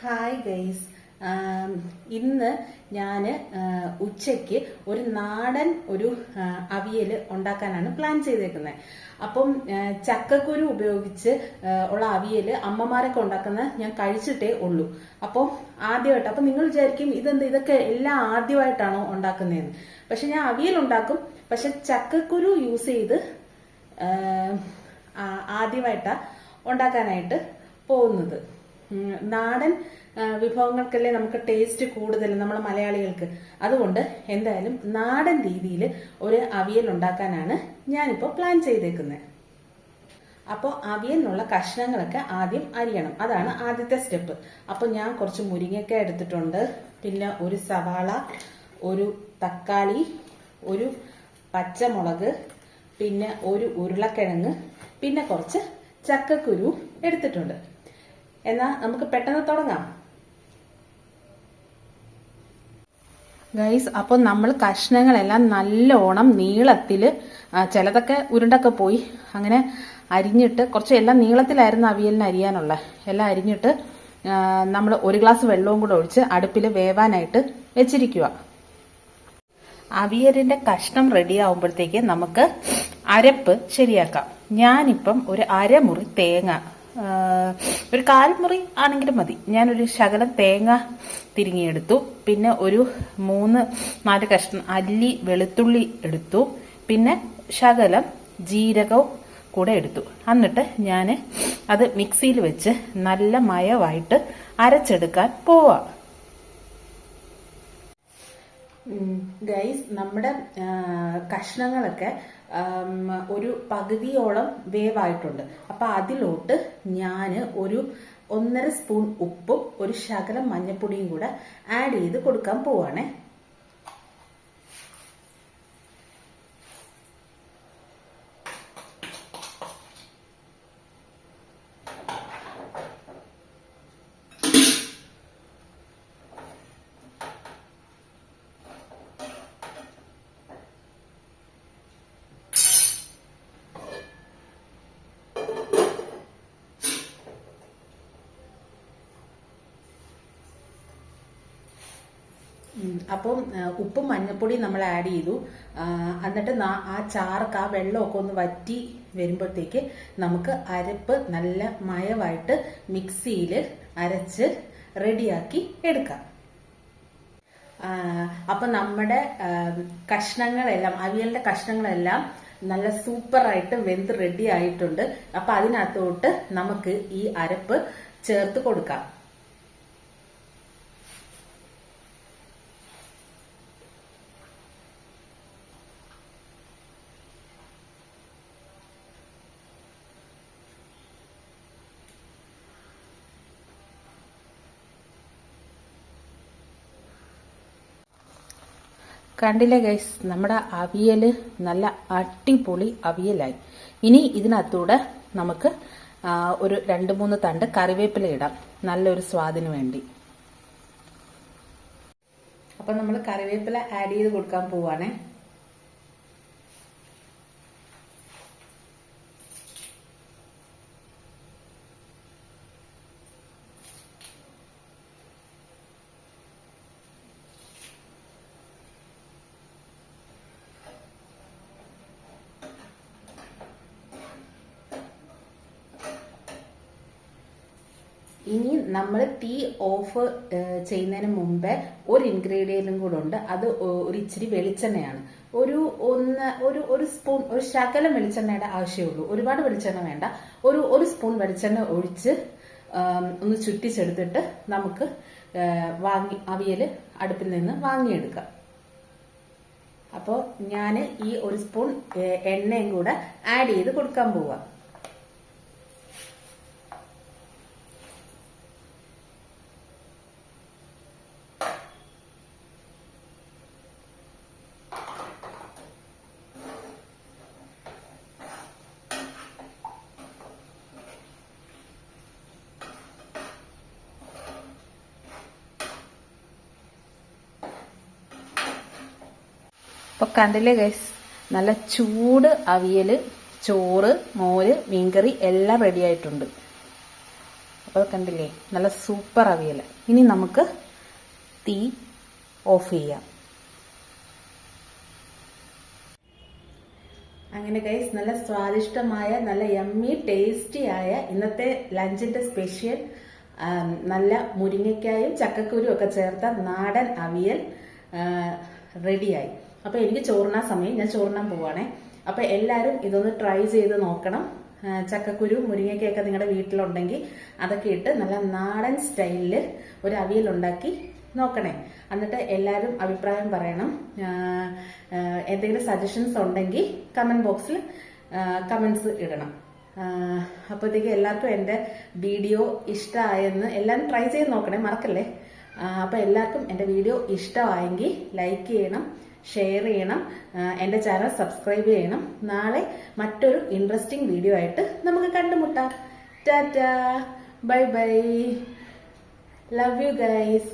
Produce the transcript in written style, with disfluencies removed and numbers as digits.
Hi guys. ഇന്ന് ഞാൻ ഉച്ചയ്ക്ക് ഒരു നാടൻ അവിയൽ ഉണ്ടാക്കാനാണ് പ്ലാൻ ചെയ്തേക്കുന്നത്. അപ്പം ചക്കക്കുരു ഉപയോഗിച്ച് ഉള്ള അവിയൽ അമ്മമാരൊക്കെ ഉണ്ടാക്കുന്ന ഞാൻ കഴിച്ചിട്ടേ ഉള്ളൂ. അപ്പം ആദ്യമായിട്ട് അപ്പം നിങ്ങൾ വിചാരിക്കും ഇതൊക്കെ എല്ലാം ആദ്യമായിട്ടാണോ ഉണ്ടാക്കുന്നതെന്ന്. പക്ഷെ ഞാൻ അവിയൽ ഉണ്ടാക്കും, പക്ഷെ ചക്കക്കുരു യൂസ് ചെയ്ത് ആദ്യമായിട്ടാണ് ഉണ്ടാക്കാനായിട്ട് പോകുന്നത്. നാടൻ വിഭവങ്ങൾക്കല്ലേ നമുക്ക് ടേസ്റ്റ് കൂടുതൽ, നമ്മളെ മലയാളികൾക്ക്. അതുകൊണ്ട് എന്തായാലും നാടൻ രീതിയിൽ ഒരു അവിയൽ ഉണ്ടാക്കാനാണ് ഞാനിപ്പോൾ പ്ലാൻ ചെയ്തേക്കുന്നത്. അപ്പോൾ അവിയലിനുള്ള കഷ്ണങ്ങളൊക്കെ ആദ്യം അരിയണം, അതാണ് ആദ്യത്തെ സ്റ്റെപ്പ്. അപ്പോൾ ഞാൻ കുറച്ച് മുരിങ്ങയ്ക്ക എടുത്തിട്ടുണ്ട്, പിന്നെ ഒരു സവാള, ഒരു തക്കാളി, ഒരു പച്ചമുളക്, പിന്നെ ഒരു ഉരുളക്കിഴങ്ങ്, പിന്നെ കുറച്ച് ചക്കക്കുരു എടുത്തിട്ടുണ്ട്. എന്നാ നമുക്ക് പെട്ടെന്ന് തുടങ്ങാം ഗൈസ്. അപ്പോൾ നമ്മൾ കഷ്ണങ്ങളെല്ലാം നല്ലോണം നീളത്തില്, ചിലതൊക്കെ ഉരുണ്ടൊക്കെ പോയി, അങ്ങനെ അരിഞ്ഞിട്ട് കുറച്ച് എല്ലാം നീളത്തിലായിരുന്നു അവിയലിന് അരിയാനുള്ള. എല്ലാം അരിഞ്ഞിട്ട് നമ്മൾ ഒരു ഗ്ലാസ് വെള്ളവും കൂടെ ഒഴിച്ച് അടുപ്പിൽ വേവാനായിട്ട് വെച്ചിരിക്കുക. അവിയലിന്റെ കഷ്ണം റെഡി ആവുമ്പോഴത്തേക്ക് നമുക്ക് അരപ്പ് ശരിയാക്കാം. ഞാനിപ്പം ഒരു അരമുറി തേങ്ങ, ഒരു കാൽമുറി ആണെങ്കിലും മതി, ഞാനൊരു ശകലം തേങ്ങ തിരിങ്ങിയെടുത്തു. പിന്നെ ഒരു 3-4 കഷ്ണം അല്ലി വെളുത്തുള്ളി എടുത്തു. പിന്നെ ശകലം ജീരകവും കൂടെ എടുത്തു. എന്നിട്ട് ഞാൻ അത് മിക്സിയിൽ വെച്ച് നല്ല മയമായിട്ട് അരച്ചെടുക്കാൻ പോവാം. ഗൈസ്, നമ്മുടെ കഷ്ണങ്ങളൊക്കെ ഒരു പകുതിയോളം വേവായിട്ടുണ്ട്. അപ്പൊ അതിലോട്ട് ഞാൻ ഒരു 1.5 സ്പൂൺ ഉപ്പും ഒരു ശകലം മഞ്ഞൾപ്പൊടിയും കൂടെ ആഡ് ചെയ്ത് കൊടുക്കാൻ പോവാണേ. അപ്പം ഉപ്പും മഞ്ഞപ്പൊടിയും നമ്മൾ ആഡ് ചെയ്തു. എന്നിട്ട് ആ ചാർക്ക്, ആ വെള്ളമൊക്കെ ഒന്ന് വറ്റി വരുമ്പോഴത്തേക്ക് നമുക്ക് അരപ്പ് നല്ല മയമായിട്ട് മിക്സിയിൽ അരച്ച് റെഡിയാക്കി എടുക്കാം. അപ്പൊ നമ്മുടെ കഷ്ണങ്ങളെല്ലാം, അവിയലിന്റെ കഷ്ണങ്ങളെല്ലാം നല്ല സൂപ്പറായിട്ട് വെന്ത് റെഡി ആയിട്ടുണ്ട്. അപ്പൊ അതിനകത്തോട്ട് നമുക്ക് ഈ അരപ്പ് ചേർത്ത് കൊടുക്കാം. കണ്ടില്ലേ ഗൈസ്, നമ്മുടെ അവിയൽ നല്ല അടിപൊളി അവിയലായി. ഇനി ഇതിനകത്തൂടെ നമുക്ക് ഒരു 2-3 തണ്ട് കറിവേപ്പില ഇടാം, നല്ലൊരു സ്വാദിന് വേണ്ടി. അപ്പൊ നമ്മൾ കറിവേപ്പില ആഡ് ചെയ്ത് കൊടുക്കാൻ പോവാണേ. ഇനി നമ്മൾ തീ ഓഫ് ചെയ്യുന്നതിന് മുമ്പേ ഒരു ഇൻഗ്രീഡിയൻറ്റും കൂടെ ഉണ്ട്. അത് ഒരു ഇച്ചിരി വെളിച്ചെണ്ണയാണ്. ഒരു സ്പൂൺ, ഒരു ശകലം വെളിച്ചെണ്ണയുടെ ആവശ്യമുള്ളൂ, ഒരുപാട് വെളിച്ചെണ്ണ വേണ്ട. ഒരു സ്പൂൺ വെളിച്ചെണ്ണ ഒഴിച്ച് ഒന്ന് ചുറ്റിച്ചെടുത്തിട്ട് നമുക്ക് അവിയൽ അടുപ്പിൽ നിന്ന് വാങ്ങിയെടുക്കാം. അപ്പോൾ ഞാൻ ഈ ഒരു സ്പൂൺ എണ്ണയും കൂടെ ആഡ് ചെയ്ത് കൊടുക്കാൻ പോവാം. അപ്പോൾ കണ്ടില്ലേ ഗൈസ്, നല്ല ചൂട് അവിയൽ, ചോറ്, മോര്, മീൻകറി എല്ലാം റെഡി ആയിട്ടുണ്ട്. അപ്പോൾ കണ്ടില്ലേ, നല്ല സൂപ്പർ അവിയൽ. ഇനി നമുക്ക് തീ ഓഫ് ചെയ്യാം. അങ്ങനെ ഗൈസ്, നല്ല സ്വാദിഷ്ടമായ, നല്ല യമ്മി ടേസ്റ്റി ആയ ഇന്നത്തെ ലഞ്ചിന്റെ സ്പെഷ്യൽ നല്ല മുരിങ്ങയ്ക്കായും ചക്കക്കുരും ഒക്കെ ചേർത്ത നാടൻ അവിയൽ റെഡിയായി. അപ്പൊ എനിക്ക് ചോറിനാൻ സമയം, ഞാൻ ചോറിനാൻ പോവാണേ. അപ്പൊ എല്ലാരും ഇതൊന്ന് ട്രൈ ചെയ്ത് നോക്കണം. ചക്കക്കുരു മുരിങ്ങയ്ക്കൊക്കെ നിങ്ങളുടെ വീട്ടിലുണ്ടെങ്കിൽ അതൊക്കെ ഇട്ട് നല്ല നാടൻ സ്റ്റൈലില് ഒരു അവിയൽ ഉണ്ടാക്കി നോക്കണേ. എന്നിട്ട് എല്ലാവരും അഭിപ്രായം പറയണം. എന്തെങ്കിലും സജഷൻസ് ഉണ്ടെങ്കിൽ കമന്റ് ബോക്സിൽ കമന്റ്സ് ഇടണം. അപ്പോഴത്തേക്ക് എല്ലാവർക്കും എൻ്റെ വീഡിയോ ഇഷ്ടമായെന്ന് എല്ലാവരും ട്രൈ ചെയ്ത് നോക്കണേ, മറക്കല്ലേ. അപ്പോൾ എല്ലാവർക്കും എൻ്റെ വീഡിയോ ഇഷ്ടമായെങ്കിൽ ലൈക്ക് ചെയ്യണം, ഷെയർ ചെയ്യണം, എൻ്റെ ചാനൽ സബ്സ്ക്രൈബ് ചെയ്യണം. നാളെ മറ്റൊരു ഇൻട്രസ്റ്റിംഗ് വീഡിയോ ആയിട്ട് നമുക്ക് കണ്ടുമുട്ടാം. Tata, bye bye, love you guys.